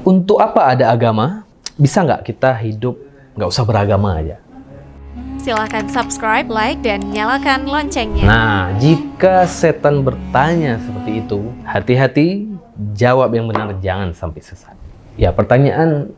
Untuk apa ada agama? Bisa nggak kita hidup nggak usah beragama aja? Silahkan subscribe, like, dan nyalakan loncengnya. Nah, jika setan bertanya seperti itu, hati-hati, jawab yang benar, jangan sampai sesat. Ya, pertanyaan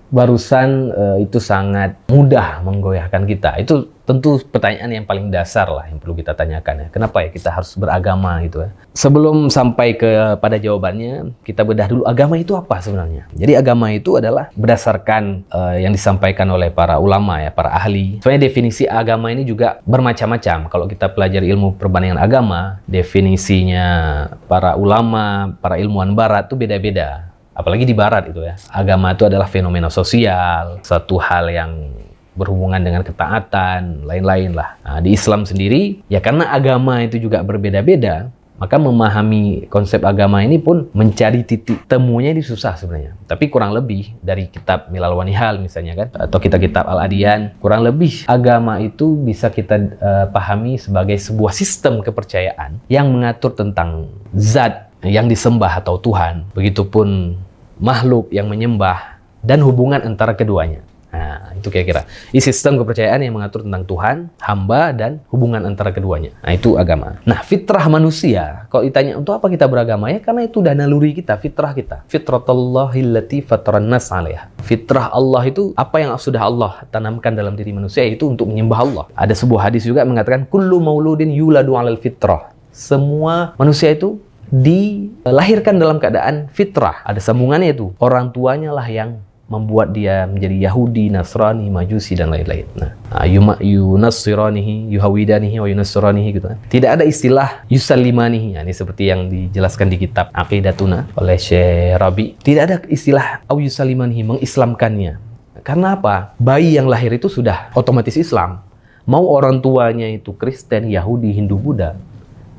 barusan itu sangat mudah menggoyahkan kita. Itu tentu pertanyaan yang paling dasar lah yang perlu kita tanyakan ya. Kenapa ya kita harus beragama gitu ya? Sebelum sampai pada jawabannya, kita bedah dulu agama itu apa sebenarnya. Jadi agama itu adalah berdasarkan yang disampaikan oleh para ulama ya, para ahli. Sebenarnya definisi agama ini juga bermacam-macam. Kalau kita pelajari ilmu perbandingan agama, definisinya para ulama, para ilmuwan barat itu beda-beda. Apalagi di barat itu ya. Agama itu adalah fenomena sosial, satu hal yang berhubungan dengan ketaatan, lain-lain lah. Nah, di Islam sendiri, ya karena agama itu juga berbeda-beda, maka memahami konsep agama ini pun mencari titik temunya ini susah sebenarnya. Tapi kurang lebih dari kitab Milal wa Nihal misalnya kan, atau kitab Al-Adiyan, kurang lebih agama itu bisa kita pahami sebagai sebuah sistem kepercayaan yang mengatur tentang zat yang disembah atau Tuhan, begitupun makhluk yang menyembah dan hubungan antara keduanya. Nah, itu kira-kira. Ini sistem kepercayaan yang mengatur tentang Tuhan, hamba, dan hubungan antara keduanya. Nah, itu agama. Nah, fitrah manusia, kalau ditanya untuk apa kita beragama ya, karena itu udah naluri kita, fitrah kita. Fitratullahillati fataran nas 'alaiha. Fitrah Allah itu apa yang sudah Allah tanamkan dalam diri manusia, itu untuk menyembah Allah. Ada sebuah hadis juga mengatakan kullu mauludin yuladu 'alal fitrah. Semua manusia itu dilahirkan dalam keadaan fitrah. Ada sambungannya itu. Orang tuanya lah yang membuat dia menjadi Yahudi, Nasrani, Majusi, dan lain-lain. Nah, yunassiranihi, yuhawidanihi, wa yunassiranihi gitu kan. Tidak ada istilah yusallimanihi. Ini seperti yang dijelaskan di kitab Aqidatuna oleh Syekh Rabi. Tidak ada istilah au yusallimanihi, mengislamkannya. Karena apa? Bayi yang lahir itu sudah otomatis Islam. Mau orang tuanya itu Kristen, Yahudi, Hindu, Buddha,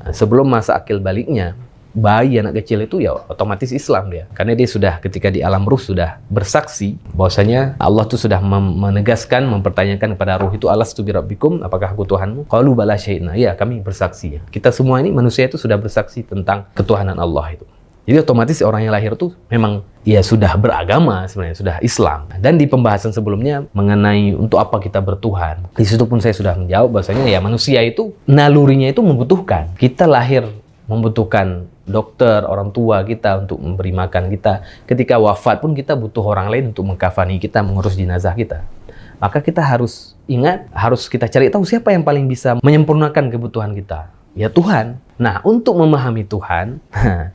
sebelum masa akil baliknya, bayi anak kecil itu ya otomatis Islam dia. Karena dia sudah ketika di alam ruh sudah bersaksi bahwasanya Allah itu sudah menegaskan, mempertanyakan kepada ruh itu, alastu birabbikum, apakah aku Tuhanmu? Qalu bala syahidna. Ya, kami bersaksi. Kita semua ini manusia itu sudah bersaksi tentang ketuhanan Allah itu. Jadi otomatis orang yang lahir itu memang ya sudah beragama sebenarnya, sudah Islam. Dan di pembahasan sebelumnya mengenai untuk apa kita bertuhan, di situ pun saya sudah menjawab bahwasanya ya manusia itu nalurinya itu membutuhkan. Kita lahir membutuhkan dokter, orang tua kita untuk memberi makan kita. Ketika wafat pun kita butuh orang lain untuk mengkafani kita, mengurus jenazah kita. Maka kita harus ingat, harus kita cari tahu siapa yang paling bisa menyempurnakan kebutuhan kita. Ya Tuhan. Nah, untuk memahami Tuhan,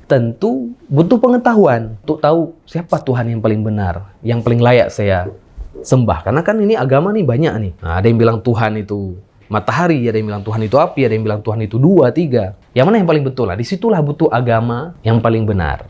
tentu butuh pengetahuan untuk tahu siapa Tuhan yang paling benar, yang paling layak saya sembah. Karena kan ini agama nih banyak nih. Nah, ada yang bilang Tuhan itu matahari, ada yang bilang Tuhan itu api, ada yang bilang Tuhan itu 2, 3. Yang mana yang paling betul lah? Disitulah butuh agama yang paling benar.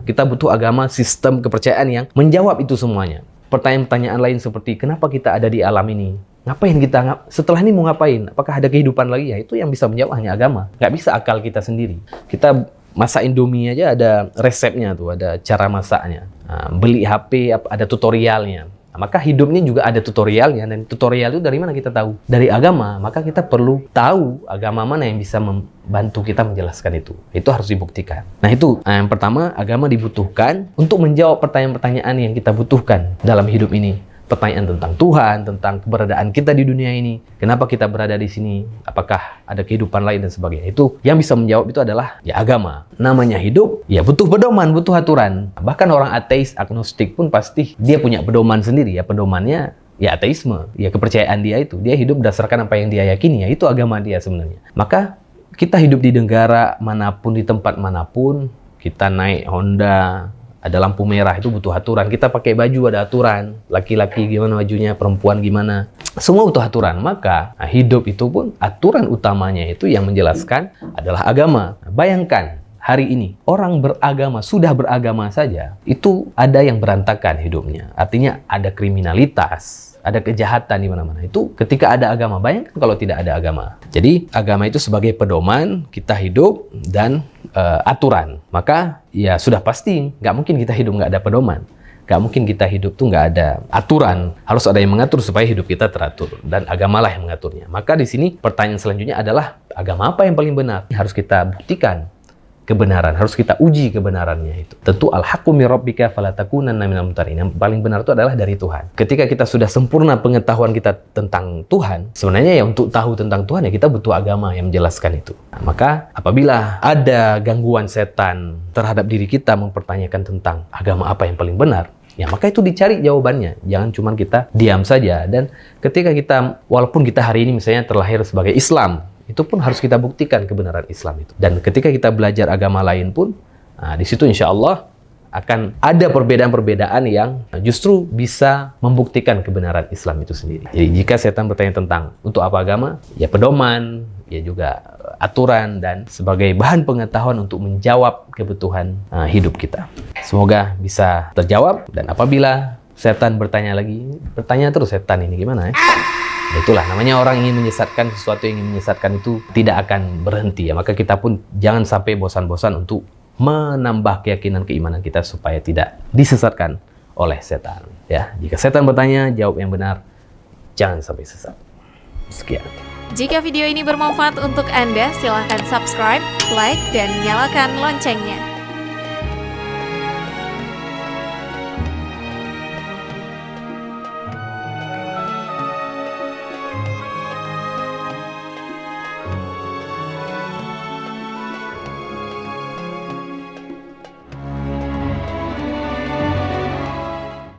Kita butuh agama, sistem kepercayaan yang menjawab itu semuanya. Pertanyaan-pertanyaan lain seperti kenapa kita ada di alam ini? Ngapain kita? Setelah ini mau ngapain? Apakah ada kehidupan lagi? Ya itu yang bisa menjawab hanya agama. Nggak bisa akal kita sendiri. Kita masak Indomie aja ada resepnya tuh, ada cara masaknya. Nah, beli HP ada tutorialnya. Nah, maka hidupnya juga ada tutorialnya, dan tutorial itu dari mana kita tahu? Dari agama. Maka kita perlu tahu agama mana yang bisa membantu kita menjelaskan itu. Itu harus dibuktikan. Nah itu, yang pertama, agama dibutuhkan untuk menjawab pertanyaan-pertanyaan yang kita butuhkan dalam hidup ini. Pertanyaan tentang Tuhan, tentang keberadaan kita di dunia ini. Kenapa kita berada di sini? Apakah ada kehidupan lain dan sebagainya. Itu yang bisa menjawab itu adalah ya agama. Namanya hidup, ya butuh pedoman, butuh aturan. Bahkan orang ateis, agnostik pun pasti dia punya pedoman sendiri ya. Pedomannya ya ateisme, ya kepercayaan dia itu. Dia hidup berdasarkan apa yang dia yakini, ya itu agama dia sebenarnya. Maka kita hidup di negara manapun, di tempat manapun, kita naik Honda, ada lampu merah, itu butuh aturan. Kita pakai baju ada aturan. Laki-laki gimana bajunya, perempuan gimana. Semua butuh aturan. Maka hidup itu pun aturan utamanya itu yang menjelaskan adalah agama. Bayangkan hari ini orang beragama, sudah beragama saja, itu ada yang berantakan hidupnya. Artinya ada kriminalitas, ada kejahatan di mana-mana. Itu ketika ada agama. Bayangkan kalau tidak ada agama. Jadi agama itu sebagai pedoman kita hidup dan aturan. Maka ya sudah pasti nggak mungkin kita hidup nggak ada pedoman. Nggak mungkin kita hidup tuh nggak ada aturan. Harus ada yang mengatur supaya hidup kita teratur. Dan agamalah yang mengaturnya. Maka di sini pertanyaan selanjutnya adalah agama apa yang paling benar? Harus kita buktikan. kebenaran, harus kita uji kebenarannya itu. Tentu al-haqqu mir rabbika fala takunanna minal mumtarin. Yang paling benar itu adalah dari Tuhan. Ketika kita sudah sempurna pengetahuan kita tentang Tuhan, sebenarnya ya untuk tahu tentang Tuhan ya kita butuh agama yang menjelaskan itu. Nah, maka apabila ada gangguan setan terhadap diri kita mempertanyakan tentang agama apa yang paling benar, ya maka itu dicari jawabannya. Jangan cuma kita diam saja. Dan ketika kita, walaupun kita hari ini misalnya terlahir sebagai Islam, itu pun harus kita buktikan kebenaran Islam itu. Dan ketika kita belajar agama lain pun, nah, di situ insya Allah akan ada perbedaan-perbedaan yang justru bisa membuktikan kebenaran Islam itu sendiri. Jadi jika setan bertanya tentang untuk apa agama, ya pedoman, ya juga aturan dan sebagai bahan pengetahuan untuk menjawab kebutuhan hidup kita. Semoga bisa terjawab, dan apabila setan bertanya lagi, bertanya terus setan ini gimana ya? Itulah namanya orang ingin menyesatkan, sesuatu yang ingin menyesatkan itu tidak akan berhenti ya. Maka kita pun jangan sampai bosan-bosan untuk menambah keyakinan keimanan kita supaya tidak disesatkan oleh setan ya. Jika setan bertanya, jawab yang benar, jangan sampai sesat. Sekian. Jika video ini bermanfaat untuk Anda, silahkan subscribe, like, dan nyalakan loncengnya.